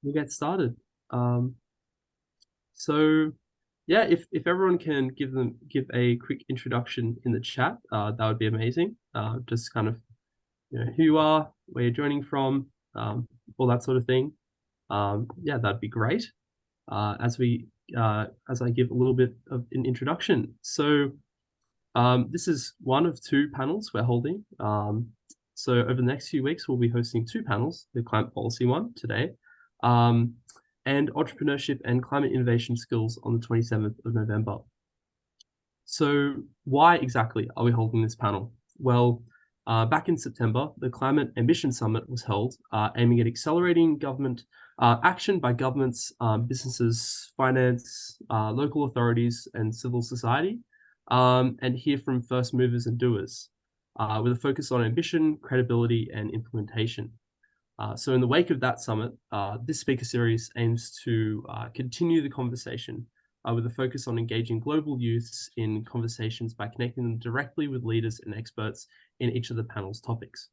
we'll get started. So yeah, if everyone can give a quick introduction in the chat, that would be amazing. Just kind of who you are, where you're joining from, all that sort of thing. Yeah, that'd be great. As I give a little bit of an introduction. So this is one of two panels we're holding. So over the next few weeks, we'll be hosting two panels, the climate policy one today, and entrepreneurship and climate innovation skills on the 27th of November. So why exactly are we holding this panel? Well, back in September, the Climate Ambition Summit was held, aiming at accelerating government action by governments, businesses, finance, local authorities, and civil society, and hear from first movers and doers, with a focus on ambition, credibility, and implementation. So in the wake of that summit, this speaker series aims to continue the conversation with a focus on engaging global youths in conversations by connecting them directly with leaders and experts in each of the panel's topics.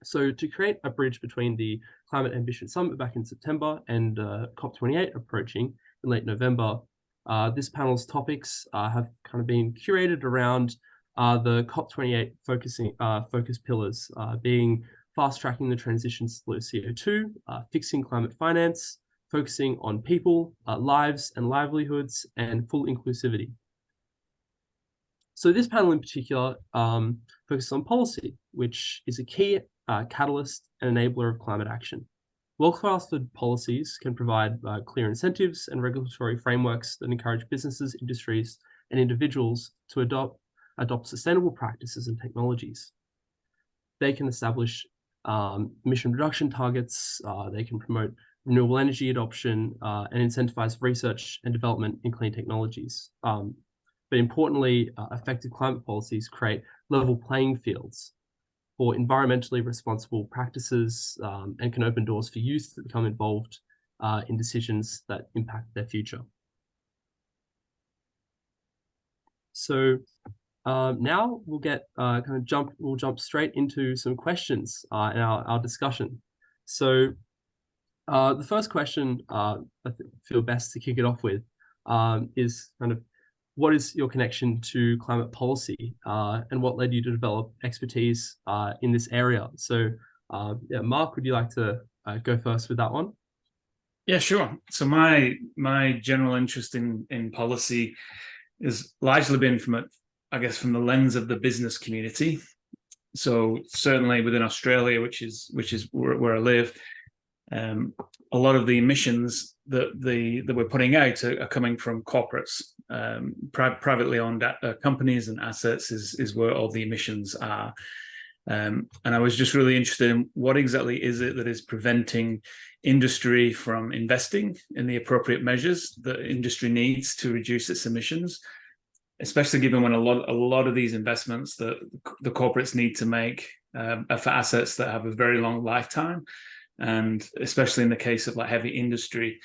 So to create a bridge between the Climate Ambition Summit back in September and COP28 approaching in late November, this panel's topics have kind of been curated around the COP28 focus pillars, being fast-tracking the transition to low CO2, fixing climate finance, focusing on people, lives and livelihoods, and full inclusivity. So this panel in particular focuses on policy, which is a key catalyst and enabler of climate action. Well-crafted policies can provide clear incentives and regulatory frameworks that encourage businesses, industries, and individuals to adopt sustainable practices and technologies. They can establish emission reduction targets, they can promote renewable energy adoption, and incentivize research and development in clean technologies. But importantly, effective climate policies create level playing fields for environmentally responsible practices, and can open doors for youth to become involved in decisions that impact their future. So now we'll we'll jump straight into some questions in our discussion. So the first question I feel best to kick it off with is kind of, what is your connection to climate policy, and what led you to develop expertise in this area? So yeah, Mark, would you like to go first with that one? Yeah, sure. So my general interest in policy has largely been from the lens of the business community. So certainly within Australia, which is where I live, a lot of the emissions that we're putting out are coming from corporates. Privately owned companies and assets is where all the emissions are. And I was just really interested in what exactly is it that is preventing industry from investing in the appropriate measures that industry needs to reduce its emissions, especially given when a lot of these investments that the corporates need to make are for assets that have a very long lifetime. And especially in the case of like heavy industry,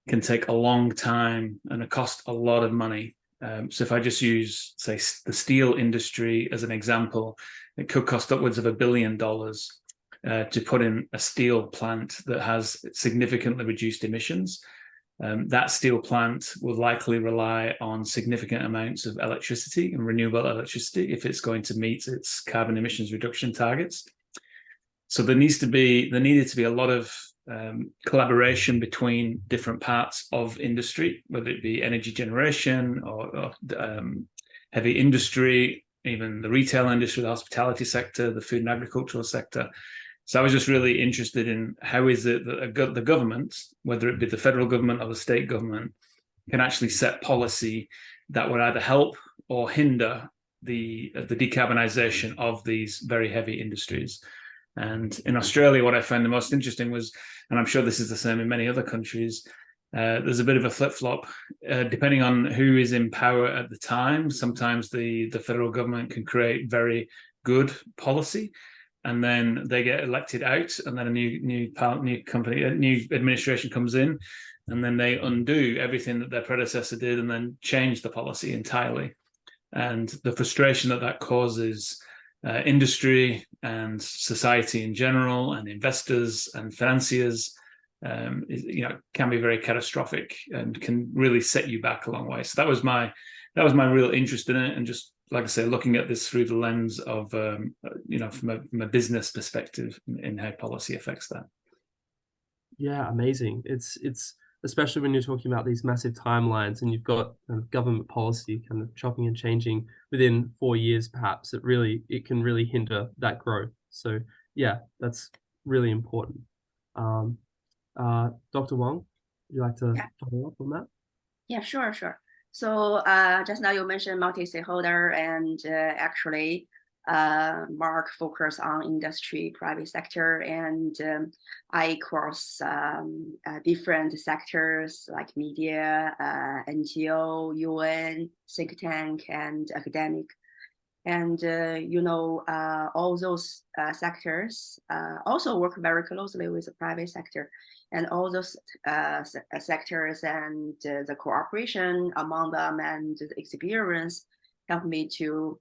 can take a long time and it costs a lot of money. So if I just use, say, the steel industry as an example, it could cost upwards of $1 billion to put in a steel plant that has significantly reduced emissions. That steel plant will likely rely on significant amounts of electricity and renewable electricity if it's going to meet its carbon emissions reduction targets. So there needed to be a lot of collaboration between different parts of industry, whether it be energy generation or heavy industry, even the retail industry, the hospitality sector, the food and agricultural sector. So I was just really interested in how is it that the government, whether it be the federal government or the state government, can actually set policy that would either help or hinder the decarbonisation of these very heavy industries. And in Australia, what I found the most interesting was, and I'm sure this is the same in many other countries, there's a bit of a flip-flop depending on who is in power at the time. Sometimes the federal government can create very good policy, and then they get elected out, and then a new administration comes in, and then they undo everything that their predecessor did and then change the policy entirely. And the frustration that causes industry and society in general, and investors and financiers, can be very catastrophic and can really set you back a long way. So that was my real interest in it, and just like I say, looking at this through the lens of from a business perspective in how policy affects that. Yeah, amazing. It's especially when you're talking about these massive timelines and you've got kind of government policy kind of chopping and changing within 4 years, perhaps it can really hinder that growth. So yeah, that's really important. Dr. Wang, would you like to follow up on that? Yeah, sure. So just now you mentioned multi-stakeholder, and actually Mark focus on industry, private sector, and I cross different sectors like media, NGO, UN, think tank, and academic. And all those sectors also work very closely with the private sector, and all those sectors and the cooperation among them and the experience help me to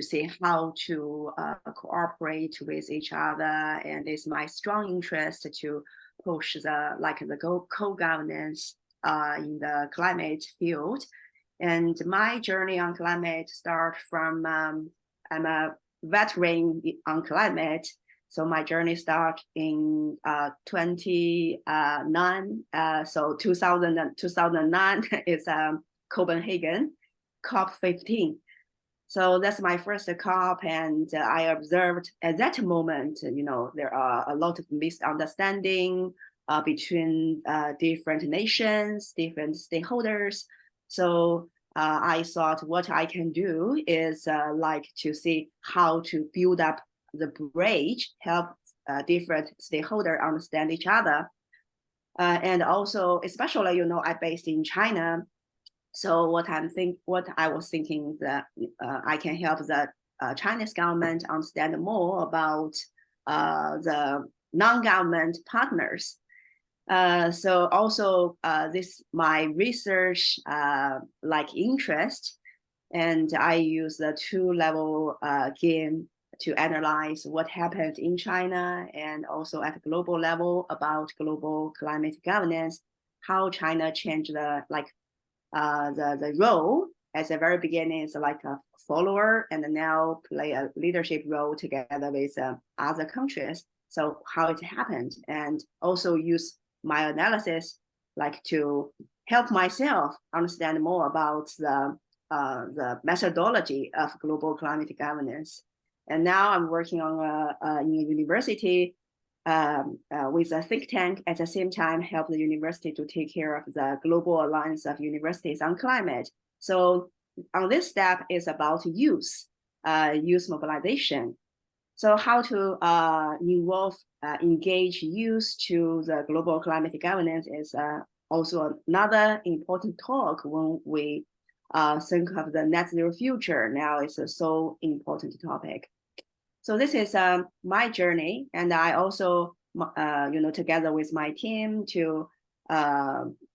see how to cooperate with each other. And it's my strong interest to push the co-governance in the climate field. And my journey on climate starts from, I'm a veteran on climate. So my journey started in 2009. So 2009 is Copenhagen, COP15. So that's my first COP, and I observed at that moment, there are a lot of misunderstanding between different nations, different stakeholders. So I thought what I can do is to see how to build up the bridge, help different stakeholders understand each other. And also, especially, I'm based in China. So what I was thinking that I can help the Chinese government understand more about the non-government partners. So also this my research interest, and I use the 2-level game to analyze what happened in China and also at the global level about global climate governance, how China changed the role at the very beginning is like a follower, and now play a leadership role together with other countries. So how it happened, and also use my analysis to help myself understand more about the methodology of global climate governance. And now I'm working on in a university with a think tank, at the same time help the university to take care of the Global Alliance of Universities on Climate. So on this step is about youth mobilization. So how to engage youth to the global climate governance is also another important talk when we think of the net zero future. Now it's a so important topic. So this is my journey, and I also, together with my team to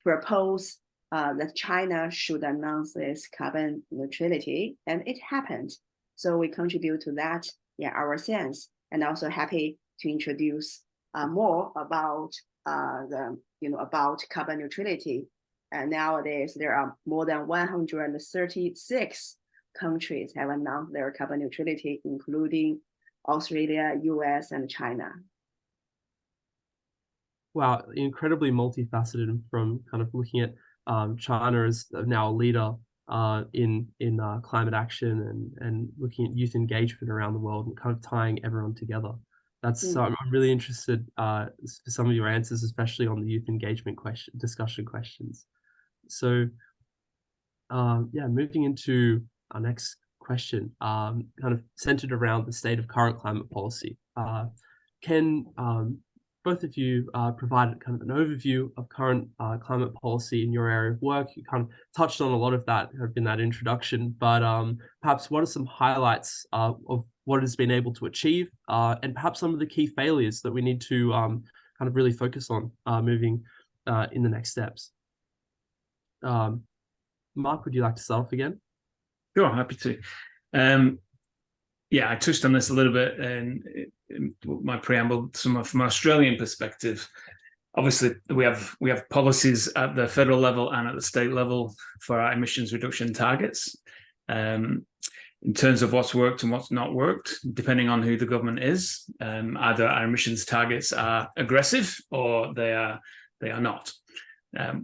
propose that China should announce this carbon neutrality, and it happened. So we contribute to that, our sense, and also happy to introduce more about about carbon neutrality. And nowadays there are more than 136 countries have announced their carbon neutrality, including Australia, US, and China. Wow, incredibly multifaceted, from kind of looking at China as now a leader in climate action, and looking at youth engagement around the world and kind of tying everyone together. So I'm really interested for some of your answers, especially on the youth engagement discussion questions. So moving into our next question, kind of centered around the state of current climate policy. Can both of you provide kind of an overview of current climate policy in your area of work? You kind of touched on a lot of that in that introduction, but perhaps what are some highlights of what has been able to achieve, and perhaps some of the key failures that we need to kind of really focus on moving in the next steps? Mark, would you like to start off again? Sure, happy to. Yeah, I touched on this a little bit in my preamble. From an Australian perspective, obviously we have policies at the federal level and at the state level for our emissions reduction targets. In terms of what's worked and what's not worked, depending on who the government is, either our emissions targets are aggressive or they are not.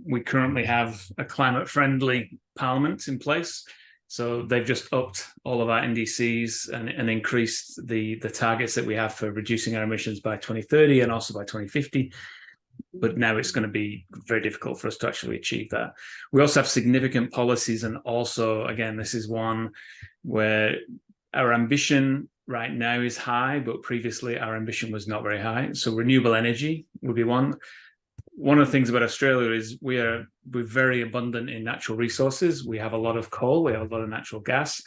We currently have a climate-friendly parliament in place. So they've just upped all of our NDCs and increased the targets that we have for reducing our emissions by 2030 and also by 2050. But now it's going to be very difficult for us to actually achieve that. We also have significant policies, and also, again, this is one where our ambition right now is high, but previously our ambition was not very high. So renewable energy would be one. One of the things about Australia is we're very abundant in natural resources. We have a lot of coal, we have a lot of natural gas,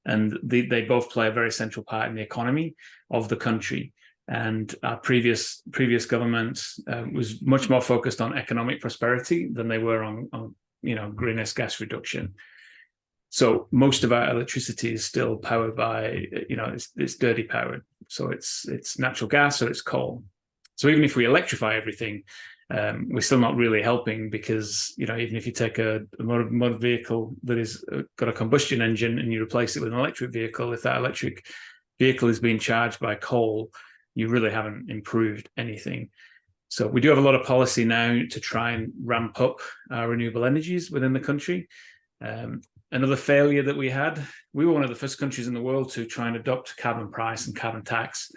and they both play a very central part in the economy of the country. And our previous government was much more focused on economic prosperity than they were on greenhouse gas reduction. So most of our electricity is still powered by it's dirty powered. So it's natural gas or it's coal. So even if we electrify everything, we're still not really helping, because even if you take a motor vehicle that is got a combustion engine and you replace it with an electric vehicle, if that electric vehicle is being charged by coal, you really haven't improved anything. So we do have a lot of policy now to try and ramp up our renewable energies within the country. Another failure that we were one of the first countries in the world to try and adopt carbon price and carbon tax.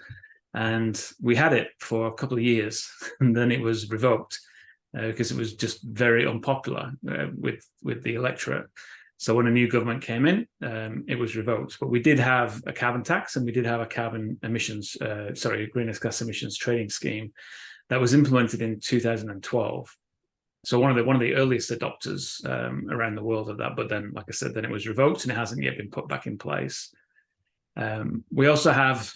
And we had it for a couple of years, and then it was revoked because it was just very unpopular with the electorate. So when a new government came in, it was revoked. But we did have a carbon tax, and we did have a greenhouse gas emissions trading scheme that was implemented in 2012. So one of the earliest adopters around the world of that. But then, like I said, then it was revoked, and it hasn't yet been put back in place. We also have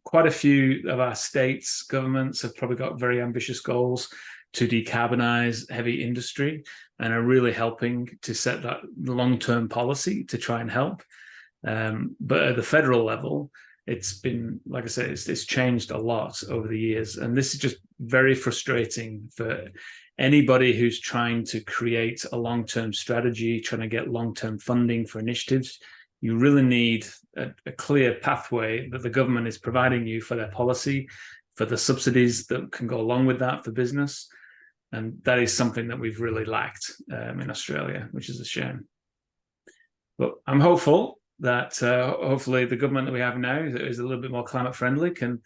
quite a few of our states' governments have probably got very ambitious goals to decarbonize heavy industry, and are really helping to set that long-term policy to try and help. But at the federal level, it's been, like I said, it's changed a lot over the years. And this is just very frustrating for anybody who's trying to create a long-term strategy, trying to get long-term funding for initiatives. You really need a clear pathway that the government is providing you for their policy, for the subsidies that can go along with that for business. And that is something that we've really lacked in Australia, which is a shame. But I'm hopeful that hopefully the government that we have now is a little bit more climate friendly, can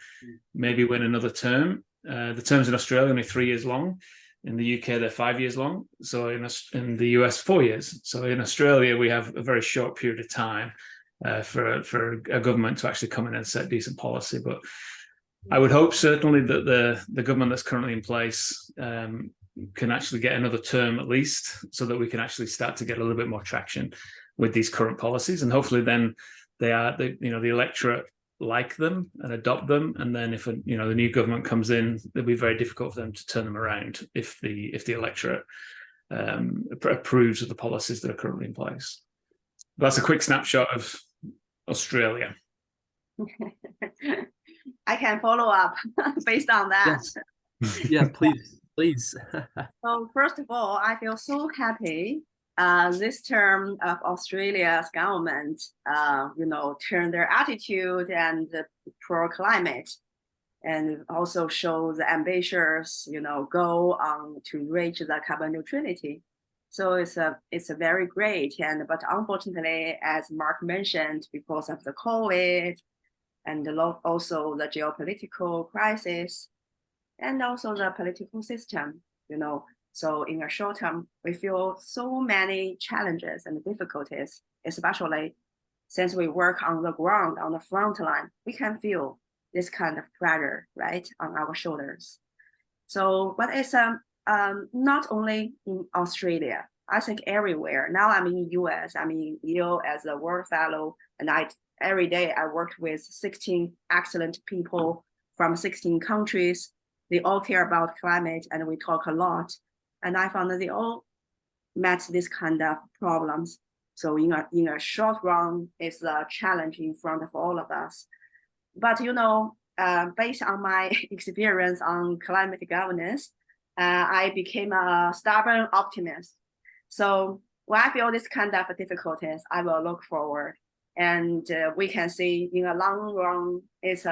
maybe win another term. The terms in Australia are only 3 years long. In the UK, they're 5 years long. So in the US, 4 years. So in Australia, we have a very short period of time for a government to actually come in and set decent policy. But I would hope certainly that the government that's currently in place can actually get another term at least, so that we can actually start to get a little bit more traction with these current policies. And hopefully then the electorate like them and adopt them. And then if the new government comes in, it'll be very difficult for them to turn them around if the electorate approves of the policies that are currently in place. That's a quick snapshot of Australia. I can follow up based on that. Yes. Yeah, please. So first of all, I feel so happy this term of Australia's government, turn their attitude and pro-climate, and also show the ambitious, goal to reach the carbon neutrality. So it's a very great, but unfortunately, as Mark mentioned, because of the COVID and also the geopolitical crisis, and also the political system, So in a short term, we feel so many challenges and difficulties, especially since we work on the ground, on the front line, we can feel this kind of pressure, right, on our shoulders. So, but it's not only in Australia, I think everywhere. Now I'm in US, I'm in Yale as a World Fellow, and every day I worked with 16 excellent people from 16 countries. They all care about climate, and we talk a lot. And I found that they all met this kind of problems. So in a short run, it's a challenge in front of all of us. but based on my experience on climate governance, I became a stubborn optimist. So when I feel this kind of difficulties, I will look forward, and we can see in the long run, it's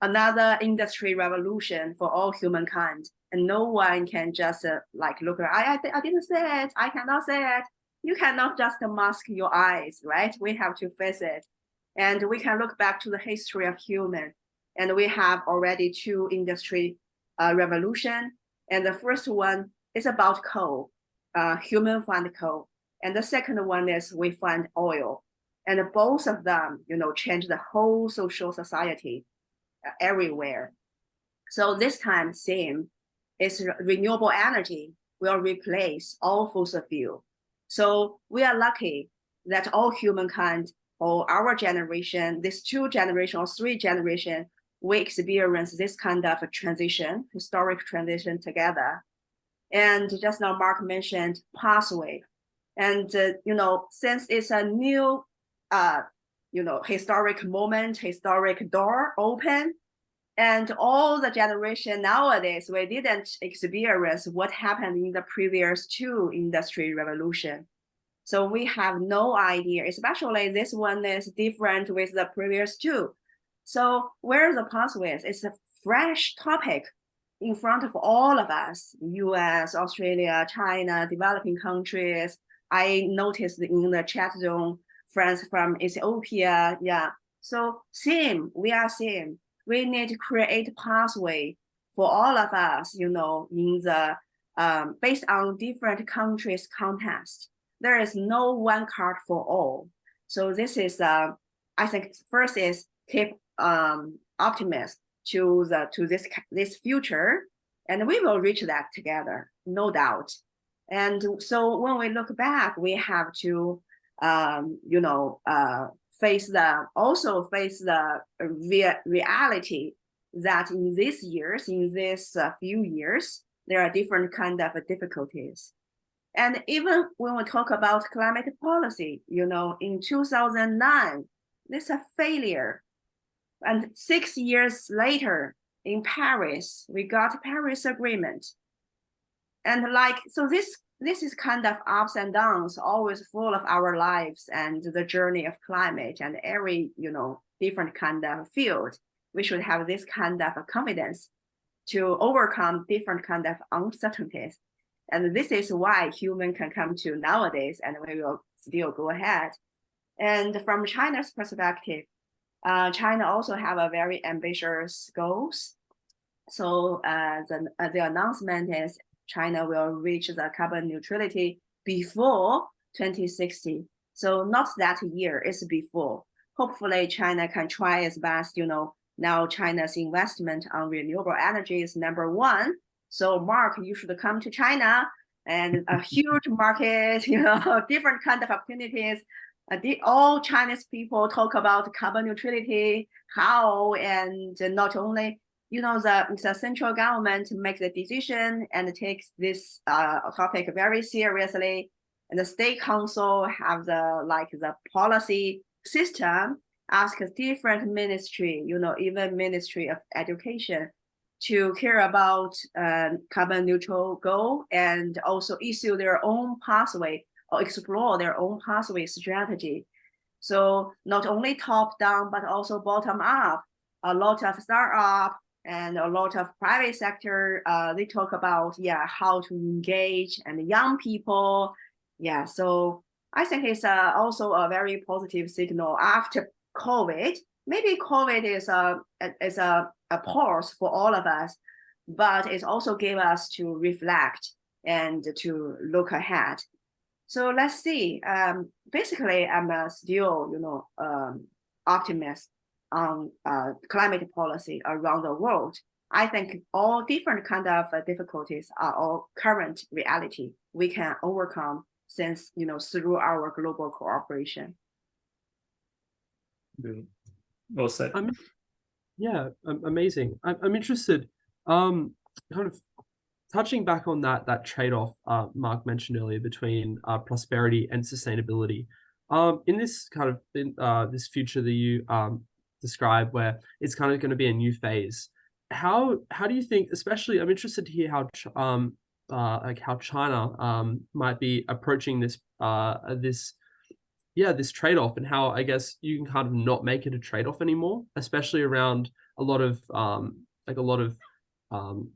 another industry revolution for all humankind, and no one can just look. I didn't say it. I cannot say it. You cannot just mask your eyes, right? We have to face it, and we can look back to the history of human, and we have already two industry revolution, and the first one is about coal. Human find coal, and the second one is we find oil, and both of them, change the whole social society everywhere. So this time, same is renewable energy will replace all fossil fuel. So we are lucky that all humankind or our generation, this 2 generation or 3 generation, we experience this kind of a transition, historic transition together. And just now Mark mentioned pathway. And, since it's a new, historic moment, historic door open, and all the generation nowadays, we didn't experience what happened in the previous 2 industry revolution. So we have no idea, especially this one is different with the previous 2. So where the pathways? It's a fresh topic in front of all of us, US, Australia, China, developing countries. I noticed in the chat zone, friends from Ethiopia, yeah. So same, we are same. We need to create pathway for all of us, in the, based on different countries' context. There is no one card for all. So this is, I think first is keep optimism to this future, and we will reach that together, no doubt. And so when we look back, we have to, face the reality that in these years, in this few years, there are different kind of difficulties. And even when we talk about climate policy, in 2009, this is a failure. And 6 years later, in Paris, we got Paris Agreement. And so this is kind of ups and downs, always full of our lives and the journey of climate and every, different kind of field. We should have this kind of confidence to overcome different kind of uncertainties. And this is why human can come to nowadays, and we will still go ahead. And from China's perspective, China also have a very ambitious goals. So the announcement is China will reach the carbon neutrality before 2060. So not that year, it's before. Hopefully China can try its best, now China's investment on renewable energy is #1. So Mark, you should come to China, and a huge market, different kind of opportunities. All Chinese people talk about carbon neutrality, how, and not only, the central government makes the decision and takes this topic very seriously, and the state council have the policy system, ask different ministry, even Ministry of Education, to care about carbon neutral goal, and also issue their own pathway or explore their own pathway strategy. So not only top down, but also bottom up. A lot of startup and a lot of private sector, they talk about, how to engage and young people. Yeah, so I think it's also a very positive signal after COVID. Maybe COVID is a pause for all of us, but it also gave us to reflect and to look ahead. So let's see. Basically, I'm still, optimist on climate policy around the world. I think all different kind of difficulties are all current reality we can overcome since, through our global cooperation. Well said. Amazing. I'm interested, kind of touching back on that trade-off Mark mentioned earlier between prosperity and sustainability. In this kind of this future that you described, where it's kind of going to be a new phase. How do you think, especially, I'm interested to hear how like how China might be approaching this this trade-off, and how I guess you can kind of not make it a trade-off anymore, especially around a lot of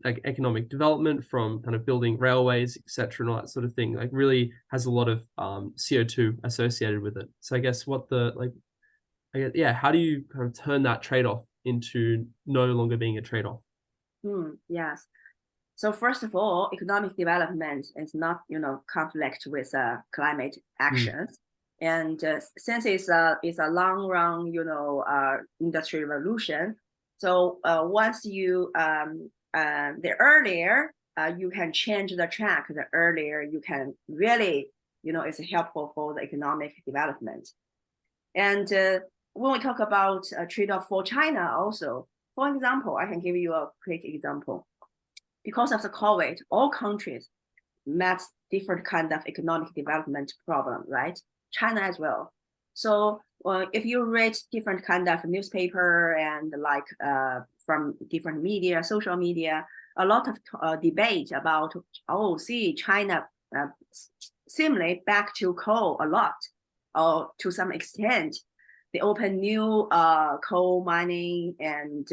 like economic development, from kind of building railways, etc., and all that sort of thing, like really has a lot of CO2 associated with it. So I guess how do you kind of turn that trade-off into no longer being a trade-off? Yes. So first of all, economic development is not, conflict with climate actions. And since it's a long run, industry revolution. So once you the earlier you can change the track, the earlier you can really, it's helpful for the economic development. And when we talk about a trade-off for China also, for example, I can give you a quick example. Because of the COVID, all countries met different kind of economic development problem, right? China as well. So if you read different kind of newspaper and like from different media, social media, a lot of debate about, China seemingly back to coal a lot, or to some extent. They open new coal mining and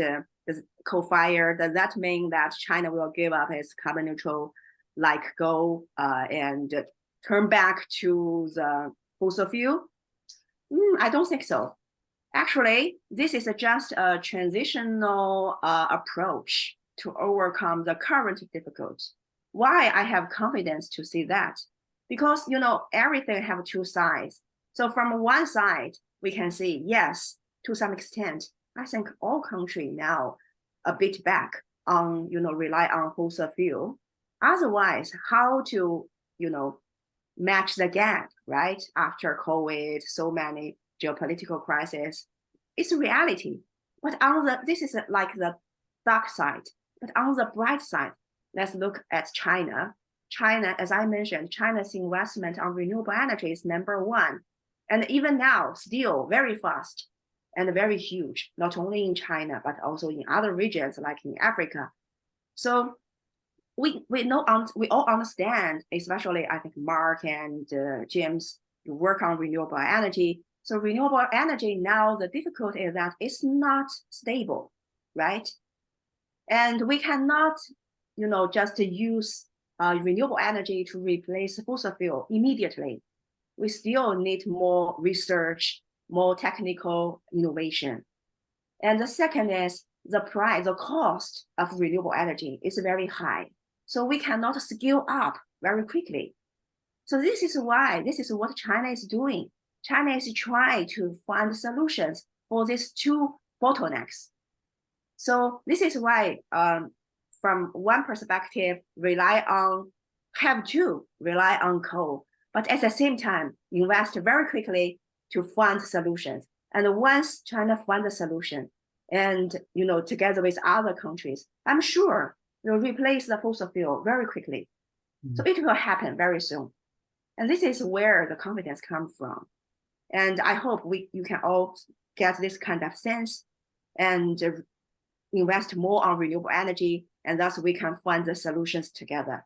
coal fire. Does that mean that China will give up its carbon neutral like goal and turn back to the fossil fuel? I don't think so. Actually, this is just a transitional approach to overcome the current difficulty. Why I have confidence to see that? Because, everything have two sides. So from one side, we can see, yes, to some extent, I think all countries now a bit back on, rely on fossil fuel. Otherwise, how to, match the gap, right? After COVID, so many geopolitical crises, it's a reality. But this is like the dark side. But on the bright side, let's look at China. China, as I mentioned, China's investment on renewable energy is #1. And even now, still very fast and very huge, not only in China, but also in other regions like in Africa. So we all understand, especially I think Mark and James, you work on renewable energy. So renewable energy now, the difficulty is that it's not stable, right? And we cannot, just use renewable energy to replace fossil fuel immediately. We still need more research, more technical innovation. And the second is the price, the cost of renewable energy is very high. So we cannot scale up very quickly. So this is what China is doing. China is trying to find solutions for these two bottlenecks. So this is why, from one perspective, have to rely on coal, but at the same time, invest very quickly to find solutions. And once China finds a solution, and together with other countries, I'm sure they'll replace the fossil fuel very quickly. So it will happen very soon. And this is where the confidence comes from. And I hope you can all get this kind of sense and invest more on renewable energy, and thus we can find the solutions together.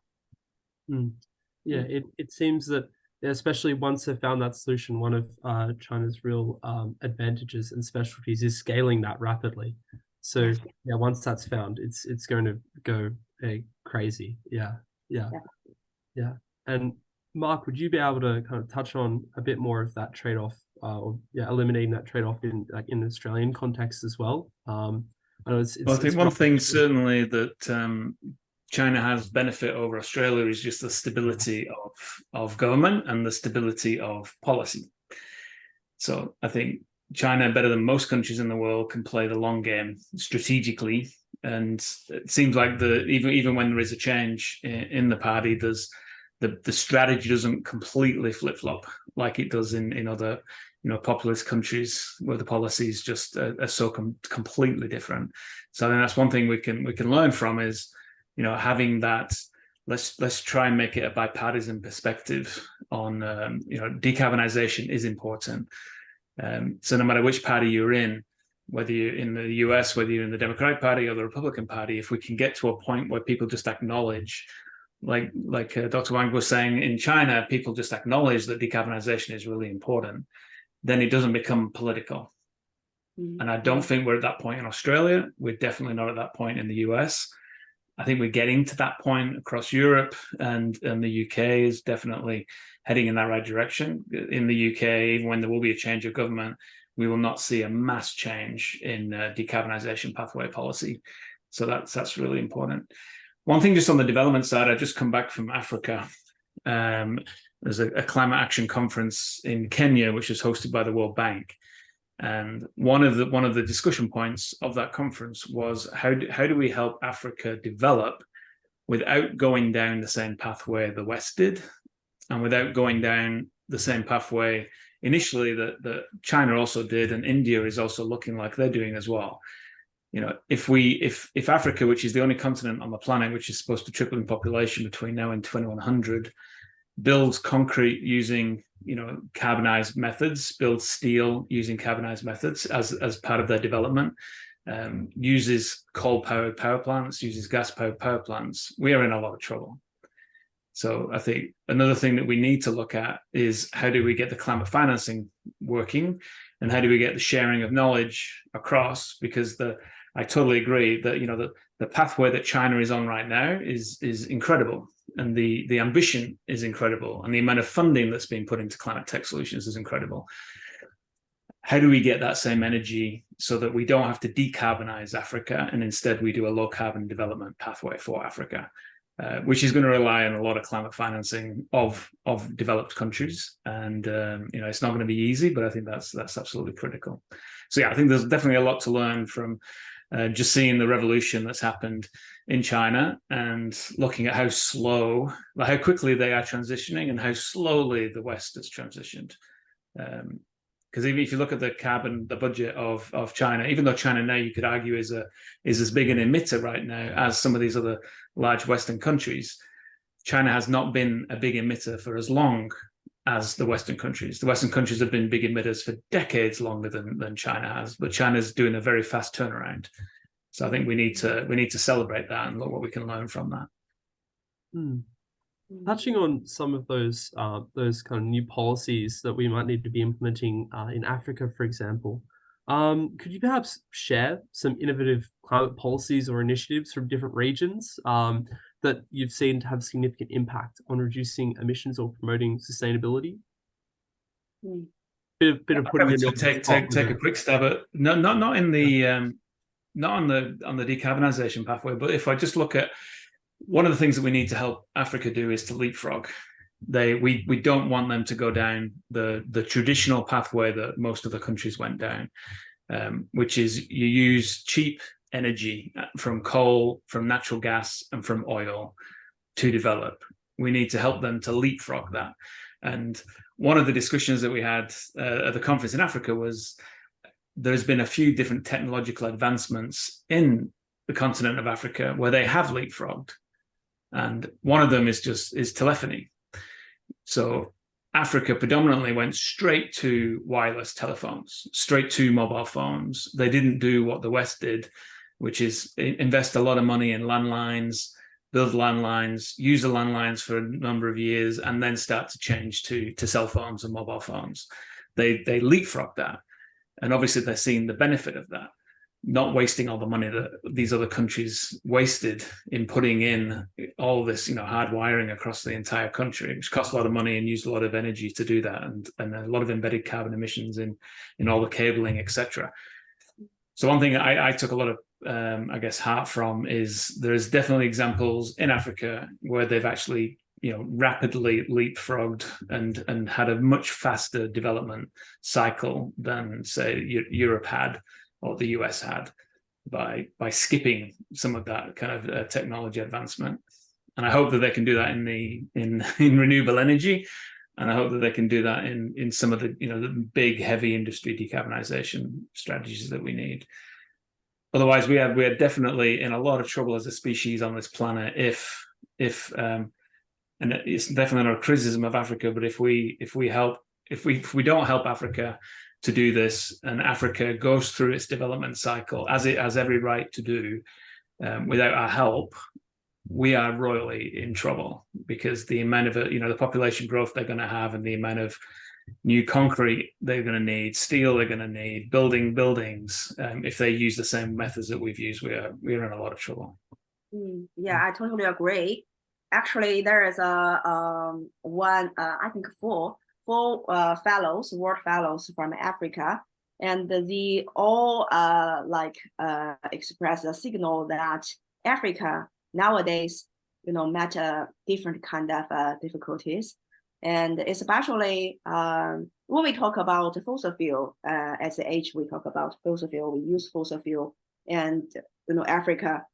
Yeah, it seems that, especially once they've found that solution, one of China's real advantages and specialties is scaling that rapidly. So yeah, once that's found, it's going to go crazy. Yeah. And Mark, would you be able to kind of touch on a bit more of that trade-off, eliminating that trade-off in an Australian context as well? I know I think one thing certainly that China has benefit over Australia is just the stability of government and the stability of policy. So I think China, better than most countries in the world, can play the long game strategically. And it seems like even when there is a change in the party, there's the strategy doesn't completely flip-flop like it does in other populist countries where the policies just are so completely different. So I think that's one thing we can learn from is having that. Let's try and make it a bipartisan perspective on decarbonization is important. So no matter which party you're in, whether you're in the US, whether you're in the Democratic Party or the Republican Party, if we can get to a point where people just acknowledge, like Dr. Wang was saying, in China, people just acknowledge that decarbonization is really important, then it doesn't become political. And I don't think we're at that point in Australia. We're definitely not at that point in the US. I think we're getting to that point across Europe, and the UK is definitely heading in that right direction. In the UK, even when there will be a change of government, we will not see a mass change in decarbonisation pathway policy. So that's really important. One thing just on the development side, I just come back from Africa. There's a climate action conference in Kenya, which is hosted by the World Bank. And one of the discussion points of that conference was how do we help Africa develop without going down the same pathway the West did, and without going down the same pathway initially that China also did, and India is also looking like they're doing as well. You know, if Africa, which is the only continent on the planet which is supposed to triple in population between now and 2100, builds concrete using carbonized methods, builds steel using carbonized methods as part of their development, uses coal-powered power plants, uses gas-powered power plants, we are in a lot of trouble. So I think another thing that we need to look at is how do we get the climate financing working, and how do we get the sharing of knowledge across? Because I totally agree that the pathway that China is on right now is incredible, and the ambition is incredible, and the amount of funding that's being put into climate tech solutions is incredible. How do we get that same energy so that we don't have to decarbonize Africa, and instead we do a low carbon development pathway for Africa, which is going to rely on a lot of climate financing of developed countries, and it's not going to be easy, but I think that's absolutely critical. So yeah, I think there's definitely a lot to learn from just seeing the revolution that's happened in China, and looking at how quickly they are transitioning, and how slowly the West has transitioned. Because even if you look at the budget of China, even though China now you could argue is as big an emitter right now as some of these other large Western countries, China has not been a big emitter for as long as the Western countries. The Western countries have been big emitters for decades longer than China has, but China's doing a very fast turnaround. So I think we need to celebrate that and look what we can learn from that. Touching on some of those kind of new policies that we might need to be implementing in Africa, for example, could you perhaps share some innovative climate policies or initiatives from different regions that you've seen to have significant impact on reducing emissions or promoting sustainability? Bit of putting in take a quick stab at not on the decarbonisation pathway, but if I just look at one of the things that we need to help Africa do is to leapfrog. We don't want them to go down the traditional pathway that most of the countries went down, which is you use cheap energy from coal, from natural gas, and from oil to develop. We need to help them to leapfrog that. And one of the discussions that we had at the conference in Africa was there's been a few different technological advancements in the continent of Africa where they have leapfrogged. And one of them is telephony. So Africa predominantly went straight to wireless telephones, straight to mobile phones. They didn't do what the West did, which is invest a lot of money in landlines, build landlines, use the landlines for a number of years, and then start to change to cell phones and mobile phones. They leapfrogged that. And obviously they're seeing the benefit of that, not wasting all the money that these other countries wasted in putting in all this, hard wiring across the entire country, which cost a lot of money and used a lot of energy to do that, and a lot of embedded carbon emissions in all the cabling, etc. So one thing I took a lot of, heart from is there's definitely examples in Africa where they've actually, rapidly leapfrogged and had a much faster development cycle than, say, Europe had, or the US had, by skipping some of that kind of technology advancement. And I hope that they can do that in renewable energy, and I hope that they can do that in some of the the big heavy industry decarbonization strategies that we need. Otherwise, we are definitely in a lot of trouble as a species on this planet if and it's definitely not a criticism of Africa, but if we don't help Africa to do this, and Africa goes through its development cycle, as it has every right to do, without our help, we are royally in trouble, because the amount of the population growth they're going to have, and the amount of new concrete they're going to need, steel they're going to need, building buildings, if they use the same methods that we've used, we're in a lot of trouble. Yeah, I totally agree. Actually, there is a I think four fellows, world fellows from Africa, and they all express a signal that Africa nowadays, met different kind of difficulties, and especially when we talk about fossil fuel, as the age we talk about fossil fuel, we use fossil fuel, and Africa,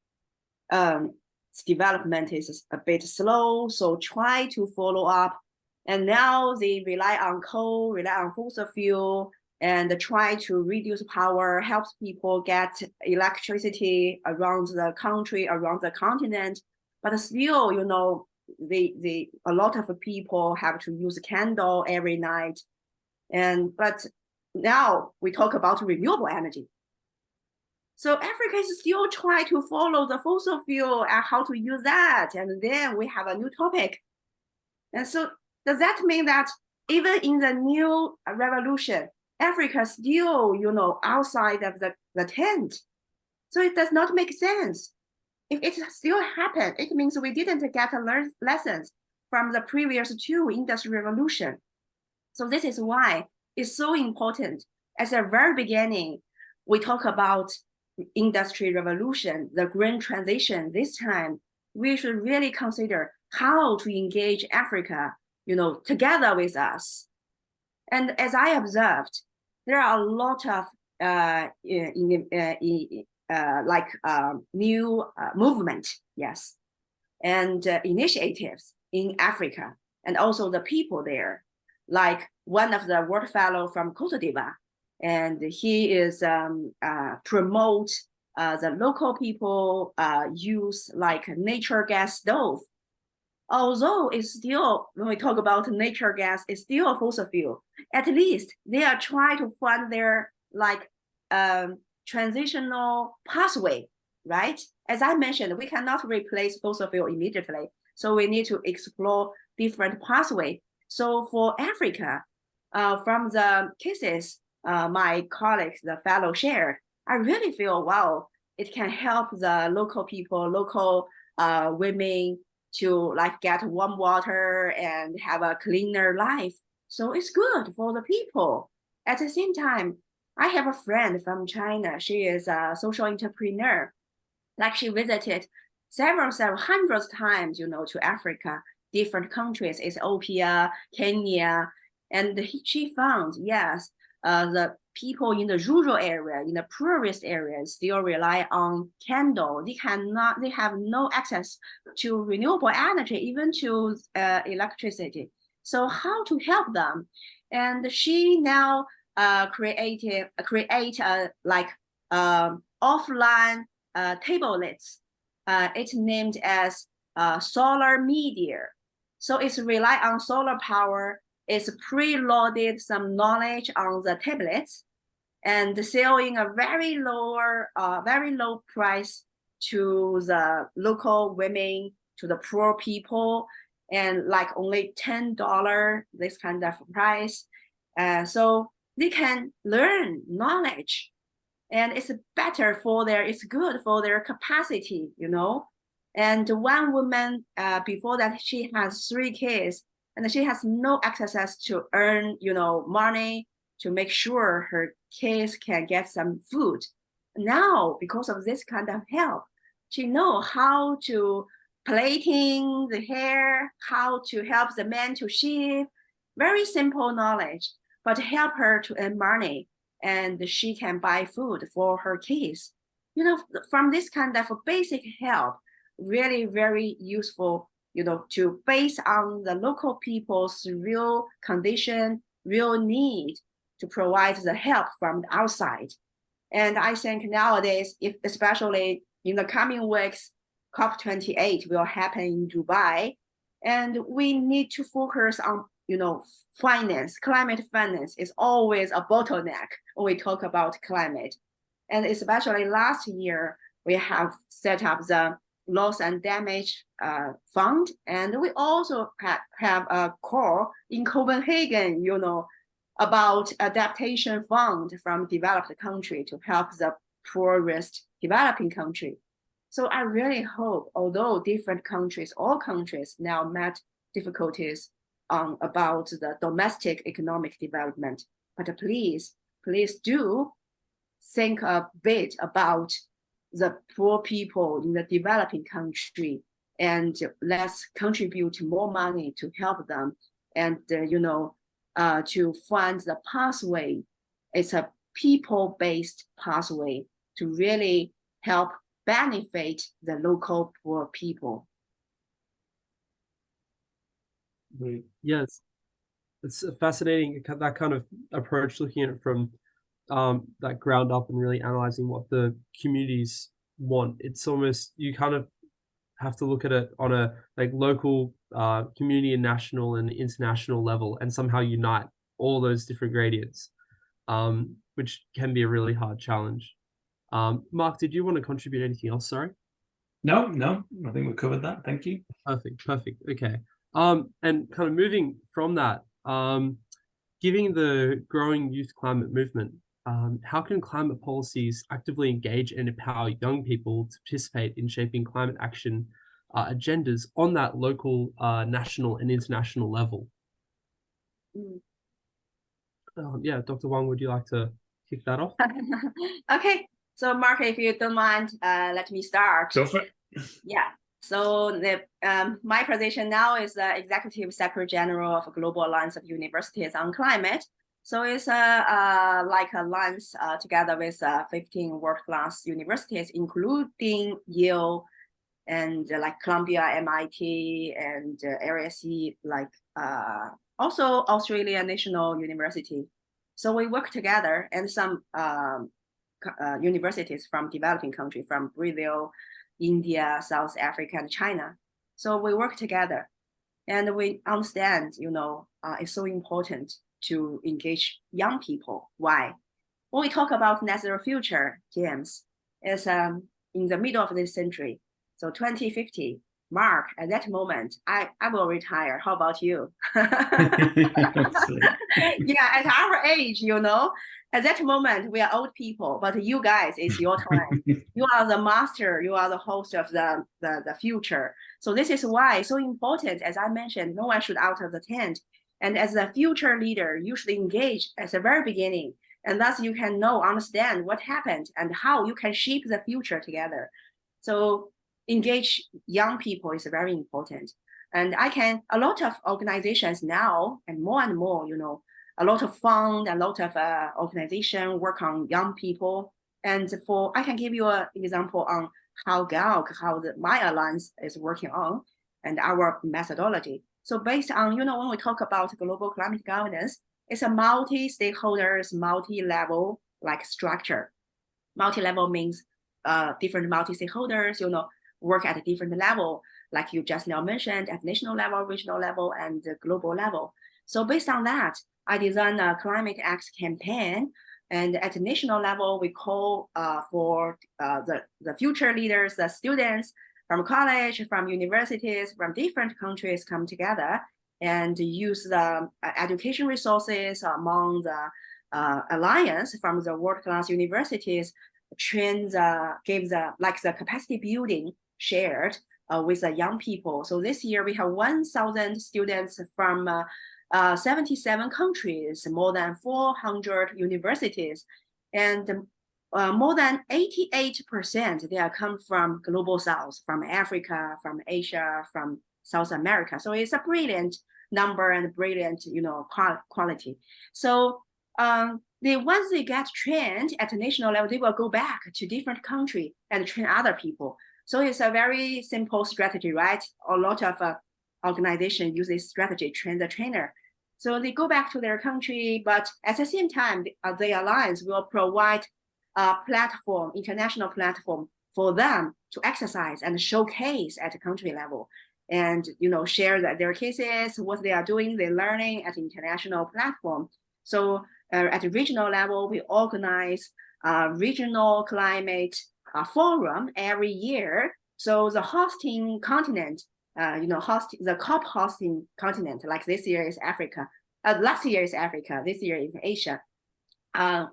its development is a bit slow, so try to follow up. And now they rely on coal, rely on fossil fuel, and try to reduce power, helps people get electricity around the country, around the continent. But still, a lot of people have to use a candle every night. But now we talk about renewable energy. So Africa is still trying to follow the fossil fuel and how to use that. And then we have a new topic. And so does that mean that even in the new revolution, Africa still, outside of the tent? So it does not make sense. If it still happened, it means we didn't get lessons from the previous two industrial revolution. So this is why it's so important. At the very beginning, we talk about industry revolution, the green transition. This time, we should really consider how to engage Africa, together with us. And as I observed, there are a lot of new movement, yes, and initiatives in Africa, and also the people there. Like one of the world fellow from Cote d'Ivoire, and he is promote the local people use like nature gas stove. Although it's still, when we talk about nature gas, it's still a fossil fuel. At least they are trying to find their transitional pathway, right? As I mentioned, we cannot replace fossil fuel immediately, so we need to explore different pathway. So for Africa, from the cases my colleagues, the fellow shared, I really feel, wow, it can help the local people, local women to get warm water and have a cleaner life. So it's good for the people. At the same time, I have a friend from China. She is a social entrepreneur. She visited several hundreds times, to Africa, different countries, Ethiopia, Kenya, and she found, yes, the people in the rural area, in the poorest areas, still rely on candle. They have no access to renewable energy, even to electricity. So how to help them? And she now create offline tablets. It's named as solar media. So it's rely on solar power. It's preloaded some knowledge on the tablets and selling a very low price to the local women, to the poor people, and only $10, this kind of price. So they can learn knowledge, and it's better for it's good for their capacity, And one woman, before that, she has 3 kids, and she has no access to earn, money to make sure her kids can get some food. Now, because of this kind of help, she knows how to plaiting the hair, how to help the man to shave. Very simple knowledge, but help her to earn money, and she can buy food for her kids. From this kind of basic help, really very useful, to base on the local people's real condition, real need, to provide the help from the outside. And I think nowadays, especially in the coming weeks, COP28 will happen in Dubai, and we need to focus on, finance, climate finance is always a bottleneck when we talk about climate. And especially last year, we have set up the loss and damage fund. And we also have a call in Copenhagen, about adaptation fund from developed country to help the poorest developing country. So I really hope, although different countries, all countries now met difficulties about the domestic economic development, but please do think a bit about the poor people in the developing country, and let's contribute more money to help them, and to find the pathway. It's a people-based pathway to really help benefit the local poor people. Yes, it's fascinating, that kind of approach, looking at it from that ground up and really analyzing what the communities want. It's almost, you kind of have to look at it on a local, community and national and international level, and somehow unite all those different gradients, which can be a really hard challenge. Mark, did you want to contribute anything else? Sorry. No, I think we covered that. Thank you. Perfect. Okay. And kind of moving from that, given the growing youth climate movement, how can climate policies actively engage and empower young people to participate in shaping climate action agendas on that local, national, and international level? Yeah, Dr. Wang, would you like to kick that off? Okay, so Mark, if you don't mind, let me start. Go for it. Yeah. So my position now is Executive Secretary General of Global Alliance of Universities on Climate. So it's like a alliance together with 15 world-class universities, including Yale and like Columbia, MIT, and Area C, like also Australia National University. So we work together, and some universities from developing countries, from Brazil, India, South Africa, and China. So we work together, and we understand, it's so important to engage young people. Why? When we talk about net zero future, James, is in the middle of this century, so 2050. Mark, at that moment, I will retire. How about you? Yeah, at our age, at that moment, we are old people, but you guys, it's your time. You are the master, you are the host of the future. So this is why it's so important. As I mentioned, no one should out of the tent. And as a future leader, you should engage at the very beginning. And thus you can understand what happened and how you can shape the future together. So engage young people is very important. And a lot of organizations now, and more, a lot of fund, a lot of organization work on young people. And I can give you an example on how GAUC, my alliance is working on, and our methodology. So based on, when we talk about global climate governance, it's a multi-stakeholders, multi-level structure. Multi-level means different multi-stakeholders, work at a different level, like you just now mentioned, at national level, regional level, and global level. So based on that, I designed a Climate X campaign. And at the national level, we call for the future leaders, the students from college, from universities, from different countries come together and use the education resources among the alliance from the world-class universities, give the capacity building shared with the young people. So this year we have 1,000 students from 77 countries, more than 400 universities, and more than 88% they are come from global south, from Africa, from Asia, from South America. So it's a brilliant number and brilliant, quality. So once they get trained at the national level, they will go back to different country and train other people. So it's a very simple strategy, right? A lot of organizations use this strategy, train the trainer. So they go back to their country, but at the same time, the alliance will provide a platform, international platform for them to exercise and showcase at the country level. and share their cases, what they are doing, they're learning at international platform. So at a regional level, we organize regional climate forum every year. So the hosting continent, the COP hosting continent, like this year is Africa. Last year is Africa. This year is Asia.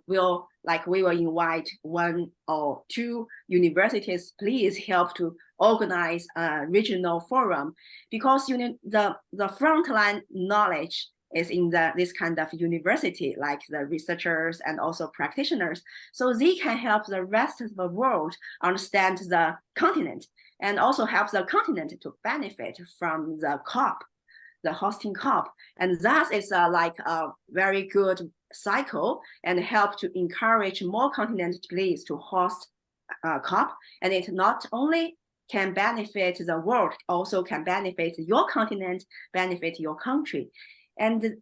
We will invite 1 or 2 universities. Please help to organize a regional forum, because the frontline knowledge is in this kind of university, like the researchers and also practitioners. So they can help the rest of the world understand the continent, and also help the continent to benefit from the COP, the hosting COP. And that is like a very good cycle, and help to encourage more continents please to host COP. And it not only can benefit the world, also can benefit your continent, benefit your country. And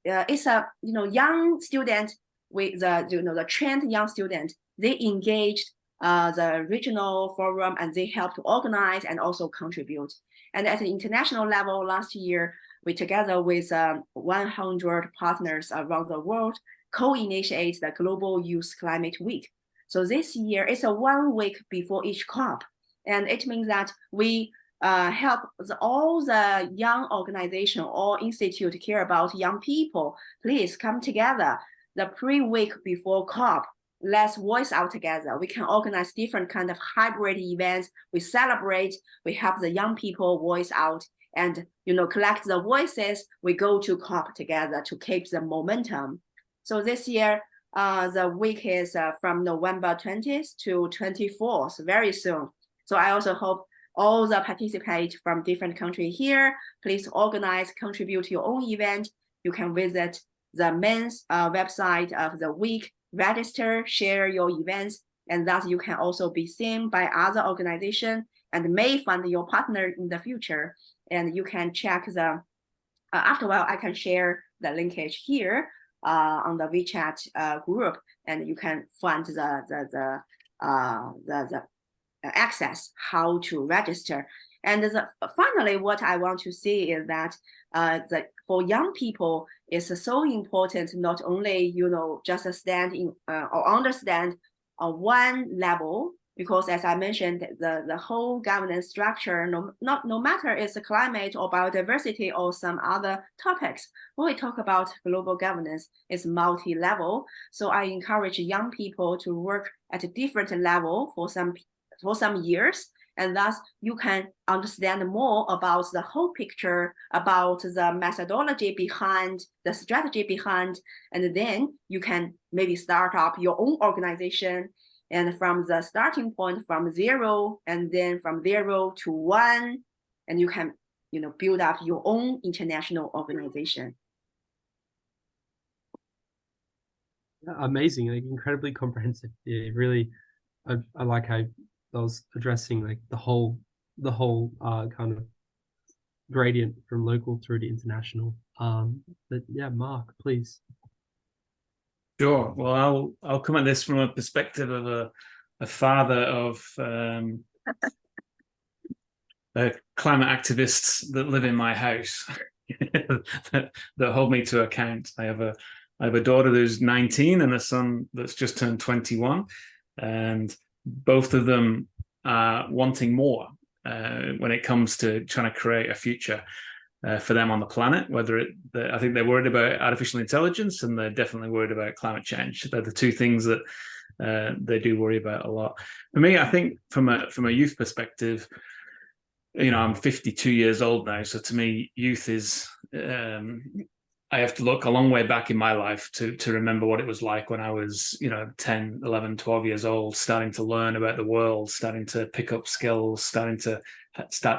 it's a young student with the trained young student. They engaged the regional forum, and they help to organize and also contribute. And at the international level, last year we, together with 100 partners around the world, co-initiate the Global Youth Climate Week. So this year it's a 1 week before each COP, and it means that we help all the young organization or institute to care about young people. Please come together the pre-week before COP. Let's voice out together. We can organize different kind of hybrid events. We celebrate, we help the young people voice out, and collect the voices. We go to COP together to keep the momentum. So this year, the week is from November 20th to 24th, very soon. So I also hope all the participants from different countries here, please organize, contribute your own event. You can visit the men's website of the week, register, share your events, and thus you can also be seen by other organizations and may find your partner in the future. And you can check the, after a while, I can share the linkage here on the WeChat group, and you can find the access how to register. And finally, what I want to see is that for young people, it's so important not only just stand in or understand on one level, because as I mentioned, the whole governance structure, no matter it's a climate or biodiversity or some other topics, when we talk about global governance, it's multi-level. So I encourage young people to work at a different level for some years, and thus you can understand more about the whole picture, about the methodology behind, the strategy behind, and then you can maybe start up your own organization, and from the starting point from 0, and then from 0 to 1, and you can build up your own international organization. Amazing, like incredibly comprehensive. Yeah, really, I like how those addressing like the whole kind of gradient from local through to international. But yeah, Mark, please. Sure. Well, I'll come at this from a perspective of a father of climate activists that live in my house that hold me to account. I have a daughter who's 19 and a son that's just turned 21, and both of them are wanting more when it comes to trying to create a future for them on the planet. I think they're worried about artificial intelligence, and they're definitely worried about climate change. They're the two things that they do worry about a lot. For me, I think from a youth perspective, I'm 52 years old now, so to me, youth is. I have to look a long way back in my life to remember what it was like when I was, 10, 11, 12 years old, starting to learn about the world, starting to pick up skills, starting to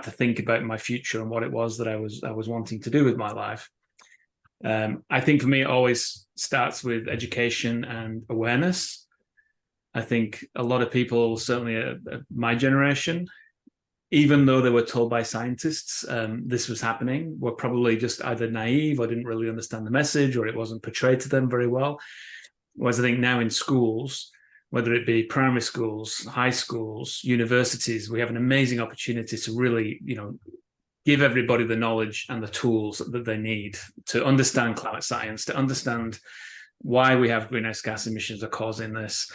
think about my future and what it was that I was wanting to do with my life. I think for me, it always starts with education and awareness. I think a lot of people, certainly my generation, even though they were told by scientists this was happening, were probably just either naive or didn't really understand the message, or it wasn't portrayed to them very well. Whereas I think now in schools, whether it be primary schools, high schools, universities, we have an amazing opportunity to really, give everybody the knowledge and the tools that they need to understand climate science, to understand why we have greenhouse gas emissions are causing this,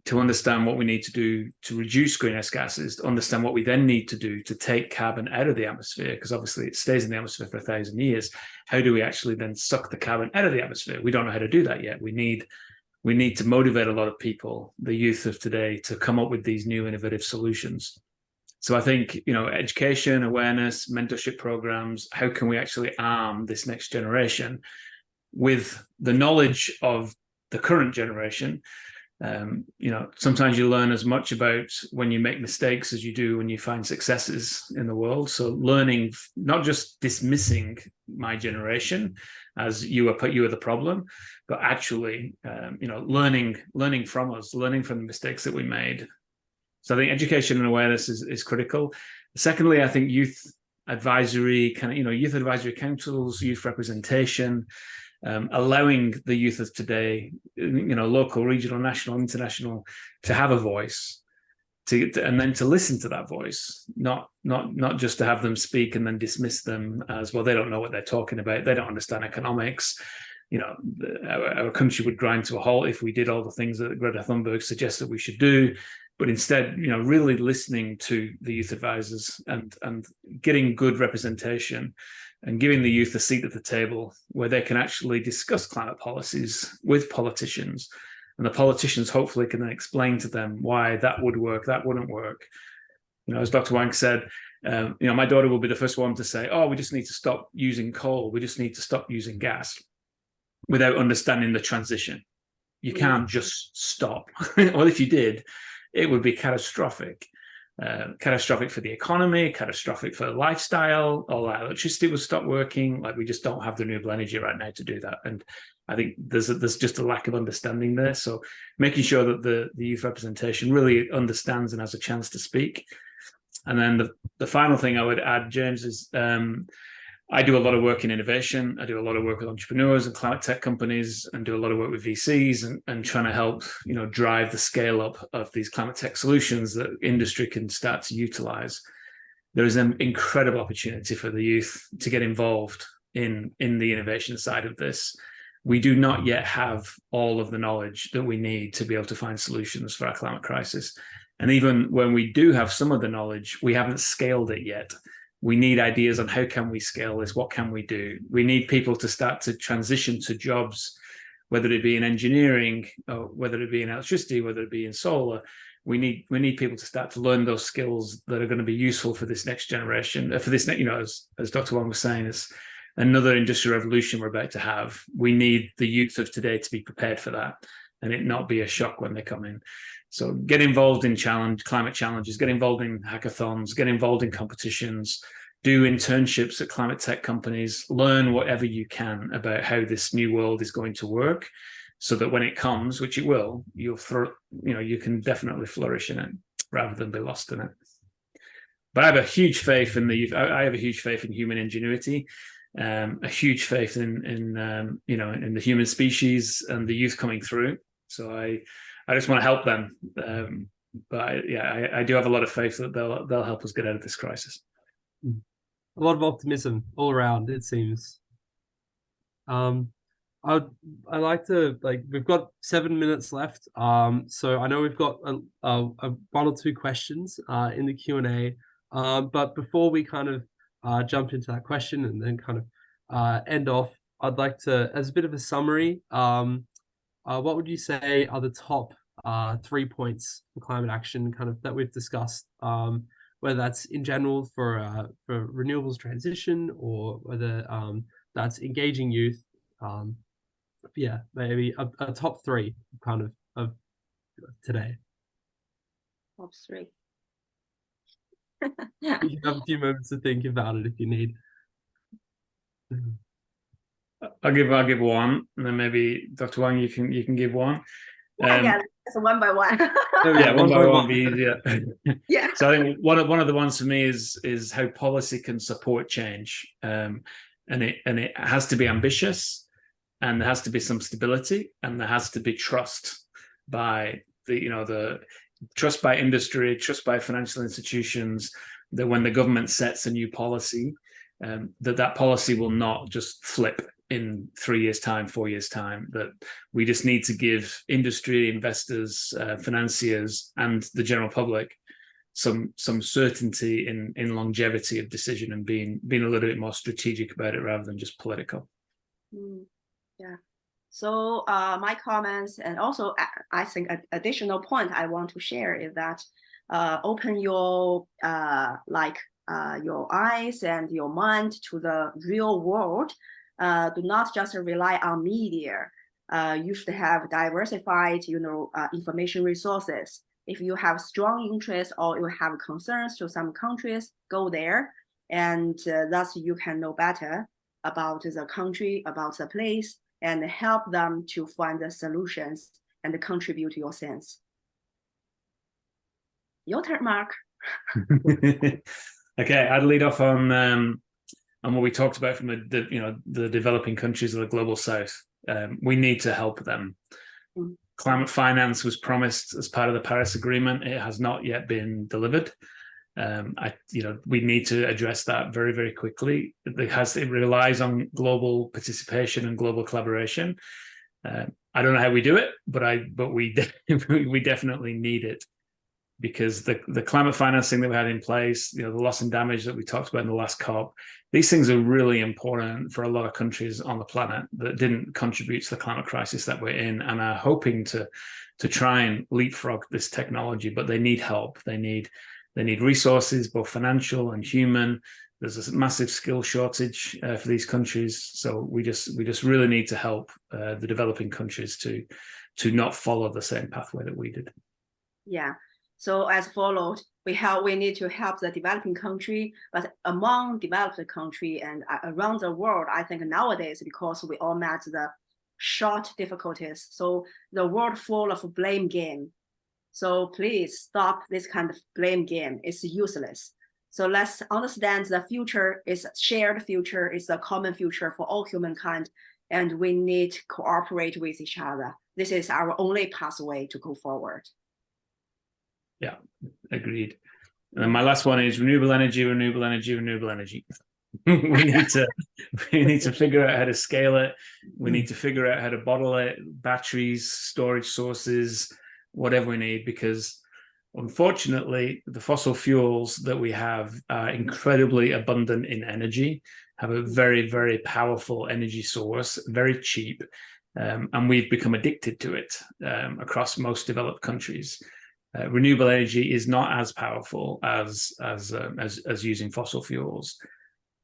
to understand what we need to do to reduce greenhouse gases, to understand what we then need to do to take carbon out of the atmosphere, because obviously it stays in the atmosphere for 1,000 years. How do we actually then suck the carbon out of the atmosphere? We don't know how to do that yet. We need to motivate a lot of people, the youth of today, to come up with these new innovative solutions. So I think, education, awareness, mentorship programs, how can we actually arm this next generation with the knowledge of the current generation? Sometimes you learn as much about when you make mistakes as you do when you find successes in the world. So learning, not just dismissing my generation as you are the problem, but actually, learning from us, learning from the mistakes that we made. So I think education and awareness is critical. Secondly, I think youth advisory councils, youth representation, allowing the youth of today, local, regional, national, international, to have a voice, and then to listen to that voice, not just to have them speak and then dismiss them as, well, they don't know what they're talking about, they don't understand economics. Our country would grind to a halt if we did all the things that Greta Thunberg suggests that we should do. But instead, really listening to the youth advisors and getting good representation and giving the youth a seat at the table where they can actually discuss climate policies with politicians. And the politicians hopefully can then explain to them why that would work, that wouldn't work. As Dr. Wang said, my daughter will be the first one to say, oh, we just need to stop using coal, we just need to stop using gas, without understanding the transition. You can't just stop. Well, if you did, it would be catastrophic. Catastrophic for the economy, catastrophic for lifestyle. All our electricity would stop working. Like, we just don't have the renewable energy right now to do that. And I think there's just a lack of understanding there. So making sure that the youth representation really understands and has a chance to speak. And then the final thing I would add, James, is I do a lot of work in innovation. I do a lot of work with entrepreneurs and climate tech companies, and do a lot of work with VCs and trying to help, drive the scale up of these climate tech solutions that industry can start to utilize. There is an incredible opportunity for the youth to get involved in the innovation side of this. We do not yet have all of the knowledge that we need to be able to find solutions for our climate crisis. And even when we do have some of the knowledge, we haven't scaled it yet. We need ideas on how can we scale this, what can we do? We need people to start to transition to jobs, whether it be in engineering, or whether it be in electricity, whether it be in solar. We need people to start to learn those skills that are going to be useful for this next generation. For this, as Dr. Wang was saying, it's another industrial revolution we're about to have. We need the youth of today to be prepared for that, and it not be a shock when they come in. So get involved in climate challenges, get involved in hackathons, get involved in competitions, do internships at climate tech companies, learn whatever you can about how this new world is going to work, so that when it comes, which it will, you can definitely flourish in it rather than be lost in it. But I have a huge faith in I have a huge faith in human ingenuity, a huge faith in the human species and the youth coming through. So I just want to help them. But I do have a lot of faith that they'll help us get out of this crisis. A lot of optimism all around, it seems. I like to, we've got 7 minutes left. So I know we've got a one or two questions in the Q&A. But before we kind of jump into that question and then kind of end off, I'd like to, as a bit of a summary, what would you say are the top 3 points for climate action kind of that we've discussed, whether that's in general for renewables transition, or whether that's engaging youth? Maybe a top 3 kind of today. Top 3. You can have a few moments to think about it if you need. I'll give one, and then maybe Dr. Wang, you can give one. That's one by one. One by one be easier. Yeah. So I think one of the ones for me is how policy can support change, and it has to be ambitious, and there has to be some stability, and there has to be trust by the trust by industry, trust by financial institutions, that when the government sets a new policy, that policy will not just flip in 3 years' time, 4 years' time, that we just need to give industry, investors, financiers, and the general public some certainty in longevity of decision and being a little bit more strategic about it rather than just political. Yeah. So my comments, and also I think an additional point I want to share is that open your your eyes and your mind to the real world. Do not just rely on media. You should have diversified, information resources. If you have strong interest or you have concerns to some countries, go there, and thus you can know better about the country, about the place, and help them to find the solutions and contribute your sense. Your turn, Mark. Okay, I'd lead off on what we talked about from the developing countries of the global south. We need to help them. Climate finance was promised as part of the Paris Agreement. It has not yet been delivered. We need to address that very, very quickly. It relies on global participation and global collaboration. I don't know how we do it, but we definitely need it, because the climate financing that we had in place, the loss and damage that we talked about in the last COP, these things are really important for a lot of countries on the planet that didn't contribute to the climate crisis that we're in and are hoping to try and leapfrog this technology, but they need help. They need resources, both financial and human. There's a massive skill shortage for these countries, so we just really need to help the developing countries to not follow the same pathway that we did. Yeah. So as followed, we need to help the developing country, but among developed country and around the world, I think nowadays, because we all met the short difficulties, so the world full of blame game. So please stop this kind of blame game. It's useless. So let's understand the future is a shared future, it's a common future for all humankind, and we need to cooperate with each other. This is our only pathway to go forward. Yeah, agreed. And then my last one is renewable energy, renewable energy, renewable energy. we need to figure out how to scale it. We need to figure out how to bottle it, batteries, storage sources, whatever we need, because unfortunately, the fossil fuels that we have are incredibly abundant in energy, have a very, very powerful energy source, very cheap, and we've become addicted to it across most developed countries. Renewable energy is not as powerful as using fossil fuels.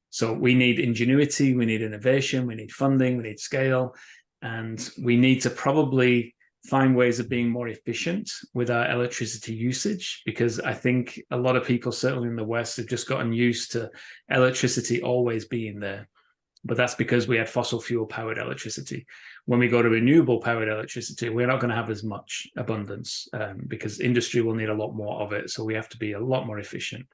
So we need ingenuity, we need innovation, we need funding, we need scale, and we need to probably find ways of being more efficient with our electricity usage, because I think a lot of people, certainly in the West, have just gotten used to electricity always being there. But that's because we had fossil fuel powered electricity. When we go to renewable powered electricity, we're not going to have as much abundance because industry will need a lot more of it. So we have to be a lot more efficient.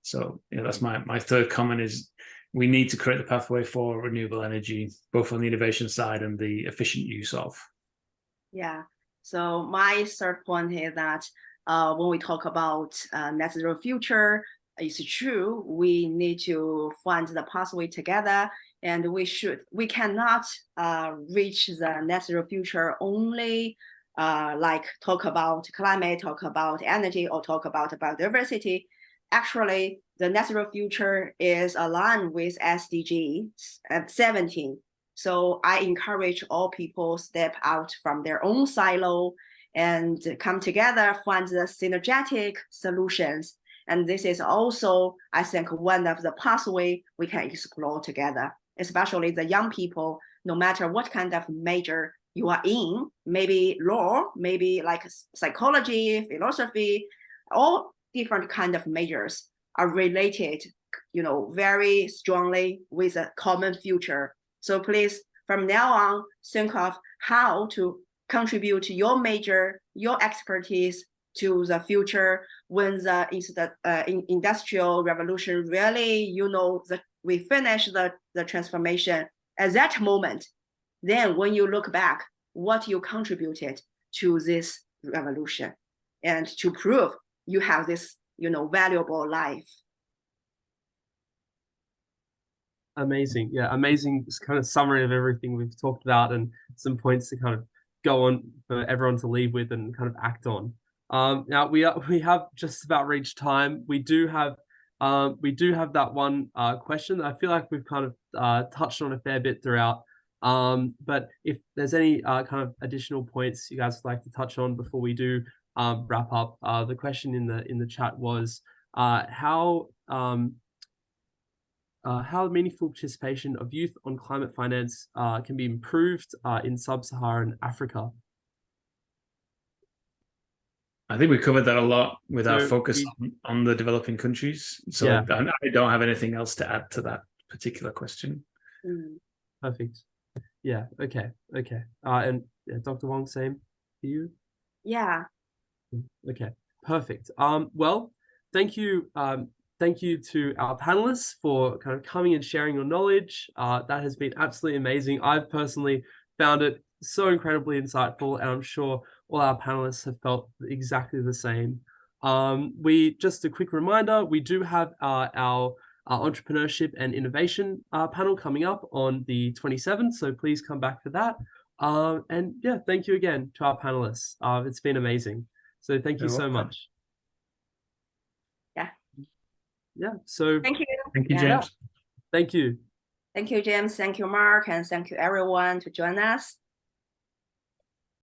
So that's my third comment is we need to create the pathway for renewable energy, both on the innovation side and the efficient use of. Yeah. So my third point is that when we talk about net zero future, it's true, we need to find the pathway together, and we cannot reach the net zero future only talk about climate, talk about energy, or talk about biodiversity. Actually, the net zero future is aligned with SDG 17. So I encourage all people step out from their own silo and come together, find the synergetic solutions. And this is also, I think, one of the pathways we can explore together, especially the young people, no matter what kind of major you are in, maybe law, maybe like psychology, philosophy, all different kind of majors are related, very strongly with a common future. So please, from now on, think of how to contribute your major, your expertise to the future when the industrial revolution really, we finish the transformation. At that moment, then when you look back, what you contributed to this revolution, and to prove you have this, valuable life. Amazing. Yeah, amazing kind of summary of everything we've talked about and some points to kind of go on for everyone to leave with and kind of act on. Now we have just about reached time. We do have that one question that I feel like we've kind of touched on a fair bit throughout. But if there's any kind of additional points you guys would like to touch on before we do wrap up, the question in the chat was how meaningful participation of youth on climate finance can be improved in sub-Saharan Africa. I think we covered that a lot with our So focus on the developing countries. So Yeah. I don't have anything else to add to that particular question. Perfect. Yeah. Okay. And Dr. Wang, same for you? Yeah. Okay. Perfect. Well, thank you. Thank you to our panelists for kind of coming and sharing your knowledge. That has been absolutely amazing. I've personally found it so incredibly insightful, and I'm sure all our panelists have felt exactly the same. Just a quick reminder, we do have our entrepreneurship and innovation panel coming up on the 27th, so please come back for that. And yeah, thank you again to our panelists. It's been amazing. So thank you so much. Yeah, so Thank you. Thank you, Yeah. James. Thank you. Thank you, James. Thank you, Mark. And thank you, everyone, to join us.